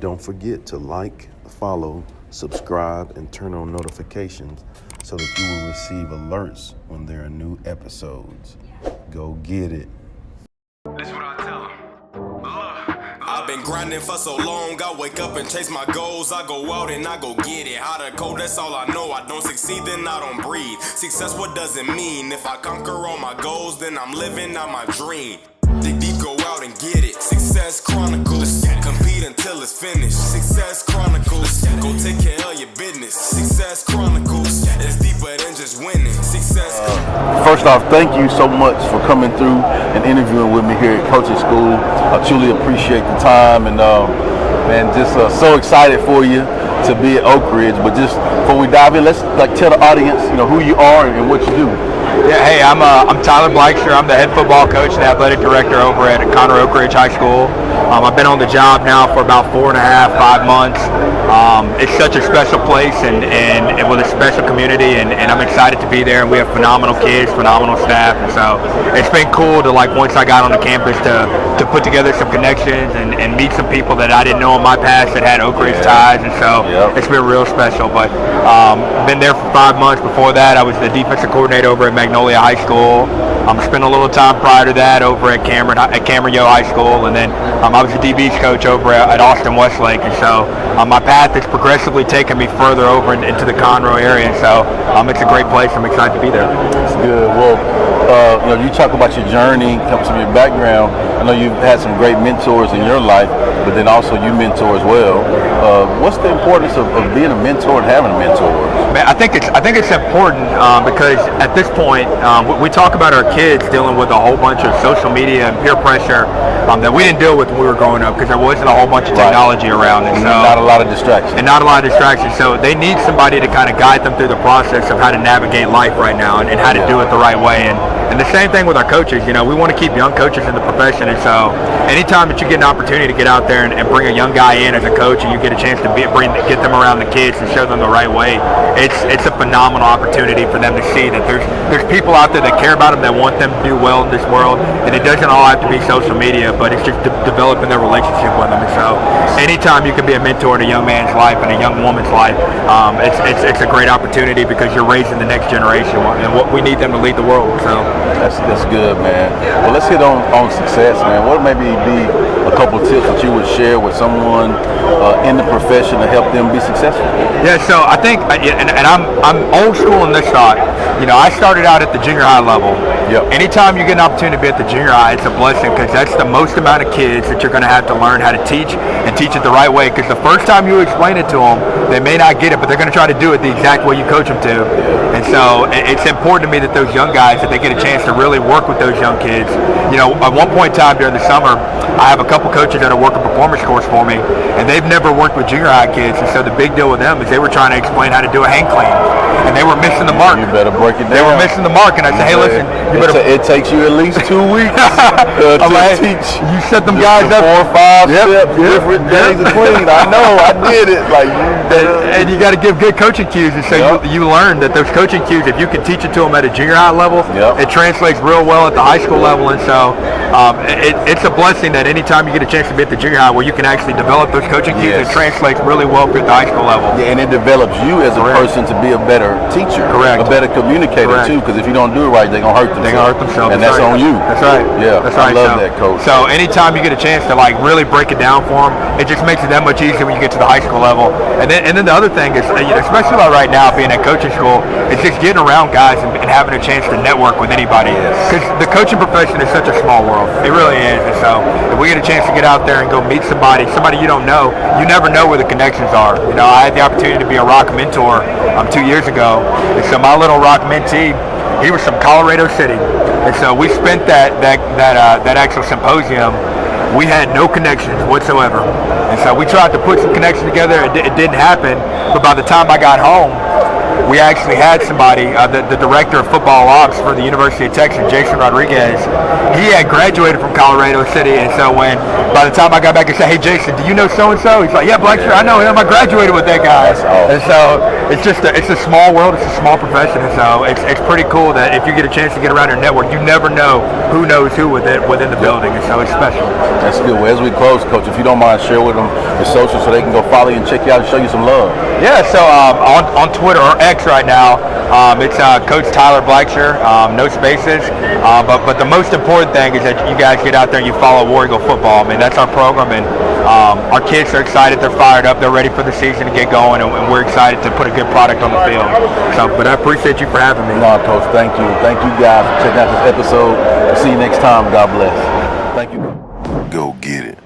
Don't forget to like, follow, subscribe, and turn on notifications so that you will receive alerts when there are new episodes. Go get it. That's what I tell them. I've been grinding for so long, I wake up and chase my goals. I go out and I go get it. Hot or cold, that's all I know. I don't succeed, then I don't breathe. Success, what does it mean? If I conquer all my goals, then I'm living out my dream. Dig deep, go out and get it. Success Chronicles. Compete until it's finished. Success Chronicles. Go take care of your business. Success Chronicles. It's deeper than just winning. Success. First off, thank you so much for coming through and interviewing with me here at Coaching School. I truly appreciate the time, and man, just so excited for you to be at Oak Ridge. But just before we dive in, let's tell the audience, who you are and what you do. Yeah, hey, I'm Tyler Blackshire. I'm the head football coach and athletic director over at Conroe Oak Ridge High School. I've been on the job now for about 4.5, 5 months. It's such a special place and with a special community, and I'm excited to be there. And we have phenomenal kids, phenomenal staff, and so it's been cool to, once I got on the campus, to put together some connections and meet some people that I didn't know in my past that had Oak Ridge ties, and so it's been real special. But been there for 5 months. Before that, I was the defensive coordinator over at Magnolia High School. Spent a little time prior to that over at Camarillo High School, and then I was a DB's coach over at Austin Westlake, and so my path has progressively taken me further over into the Conroe area, and so it's a great place. I'm excited to be there. That's good. Well, you talk about your journey, comes from your background. I know you've had some great mentors in your life, but then also you mentor as well. What's the importance of being a mentor and having a mentor? Man, I think it's important because at this point we talk about our kids dealing with a whole bunch of social media and peer pressure that we didn't deal with when we were growing up because there wasn't a whole bunch of technology around, and so not a lot of distractions. So they need somebody to kind of guide them through the process of how to navigate life right now and how to do it the right way. And the same thing with our coaches. We want to keep young coaches in the profession, and so anytime that you get an opportunity to get out there and bring a young guy in as a coach, and you get a chance to get them around the kids and show them the right way, it's a phenomenal opportunity for them to see that there's people out there that care about them, that want them to do well in this world, and it doesn't all have to be social media, but it's just developing their relationship with them. And so anytime you can be a mentor in a young man's life and a young woman's life, it's a great opportunity because you're raising the next generation, and what we need them to lead the world. So that's good, man. Well, let's hit on success, man. What maybe be a couple tips that you would share with someone in the profession to help them be successful? Yeah, so I think, and I'm old school in this thought. I started out at the junior high level. Yep. Anytime you get an opportunity to be at the junior high, it's a blessing because that's the most amount of kids that you're going to have to learn how to teach and teach it the right way. Because the first time you explain it to them, they may not get it, but they're going to try to do it the exact way you coach them to. And so it's important to me that those young guys, that they get a chance to really work with those young kids. At one point in time during the summer, I have a couple coaches that are working performance course for me, and they've never worked with junior high kids. And so the big deal with them is they were trying to explain how to do a hang clean, and they were missing the mark. You better break it down. They were missing the mark, and I said, hey, listen, you better. It takes you at least 2 weeks to teach. You set them guys up 4 or 5 steps, different days of clean. I know, I did it. And you got to give good coaching cues, and so you learn that those coaching cues, if you can teach it to them at a junior high level, it translates real well at the high school level. And so it's a blessing that anytime you get a chance to be at the junior high where you can actually develop those coaching cues, it translates really well at the high school level. Yeah, and it develops you as a person to be a better teacher, a better communicator too, because if you don't do it right, they're going to hurt themselves. They're going to hurt themselves. And that's on you. That's right. Yeah, that's right. I love that, Coach. So anytime you get a chance to really break it down for them, it just makes it that much easier when you get to the high school level. And then the other thing is, especially right now being at coaching school, it's just getting around guys and having a chance to network with anybody. Because the coaching profession is such a small world. It really is. And so if we get a chance to get out there and go meet somebody you don't know, you never know where the connections are. I had the opportunity to be a rock mentor 2 years ago, and so my little rock mentee, he was from Colorado City, and so we spent that actual symposium. We had no connections whatsoever, and so we tried to put some connections together. It didn't happen, but by the time I got home, we actually had somebody, the director of football ops for the University of Texas, Jason Rodriguez. He had graduated from Colorado City, and so by the time I got back and said, "Hey Jason, do you know so and so?" He's like, "Yeah, Blackshire, I know him. I graduated with that guy." And so it's a small world. It's a small profession, and so it's pretty cool that if you get a chance to get around your network, you never know who knows who within the building, and so it's special. That's good. Well, as we close, Coach, if you don't mind, share with them the social so they can go follow you and check you out and show you some love. Yeah, so on Twitter or X right now, it's Coach Tyler Blackshire, no spaces. But the most important thing is that you guys get out there and you follow War Eagle football. I mean, that's our program, and our kids are excited. They're fired up. They're ready for the season to get going, and we're excited to put a good product on the field. So, but I appreciate you for having me. No, Coach, thank you. Thank you guys for checking out this episode. See you next time. God bless. Thank you. Go get it.